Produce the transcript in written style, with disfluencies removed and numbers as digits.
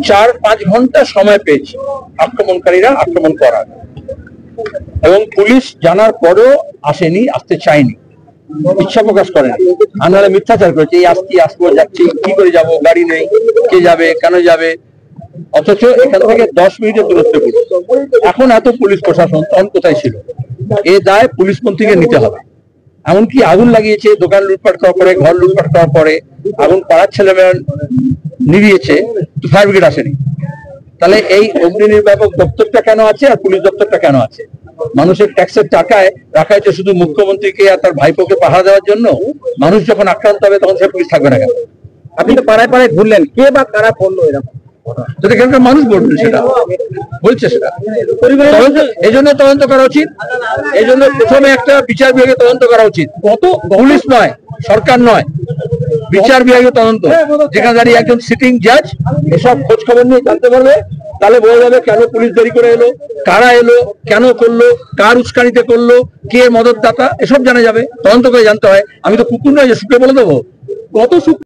4-5 ঘন্টা সময় পেয়েছে আক্রমণকারীরা আক্রমণ করার, এবং পুলিশ জানার পরেও আসেনি, আসতে চায়নি, ইচ্ছা প্রকাশ করেনি। আনারা মিথ্যাচার করেছে, এই আসবো যাচ্ছি, কি করে যাব, গাড়ি নেই, কে যাবে, কেন যাবে, অথচ এখান থেকে 10 মিনিটের দূরত্বে পুলিশ। এখন এত পুলিশ প্রশাসন তখন কোথায় ছিল? এ দায় পুলিশ মন্ত্রীকে নিতে হবে। এমনকি আগুন লাগিয়েছে, দোকান লুটপাট করার পরে, ঘর লুটপাট করার পরে আগুন পাড়ার ছেলেমেয়েরা নিভিয়েছে, তো ফায়ার ব্রিগেড আসেনি। তাহলে এই অগ্নি নির্বাপক দপ্তরটা কেন আছে আর পুলিশ দপ্তরটা কেন আছে? মানুষের ট্যাক্সের টাকায় রাখা হয়েছে শুধু মুখ্যমন্ত্রীকে আর তার ভাইপোকে পাহারা দেওয়ার জন্য। মানুষ যখন আক্রান্ত হবে তখন সে পুলিশ থাকবে না কেন? আপনি তো পাড়ায় পাড়ায় ঘুরলেন, কে বা কারা করলো এরকম? যদি এখানকার মানুষ বলবেন, সেটা বলছে, সেটা এই জন্য তদন্ত করা উচিত। এই জন্য প্রথমে একটা বিচার বিভাগে তদন্ত করা উচিত, কত পুলিশ নয়, সরকার নয়, বিচার বিভাগীয় তদন্ত, যেখানে দাঁড়িয়ে একজন সিটিং জাজ এসব খোঁজ খবর নিয়ে জানতে পারবে। তাহলে বোঝা যাবে কেন পুলিশ দেরি করে এলো, কারা এলো, কেন করলো, কার উস্কানিতে করলো, কে মদতদাতা, এসব জানা যাবে। তদন্ত করে জানতে হয়। আমি তো কুকুর নয় যে শুকে বলে দেবো। কত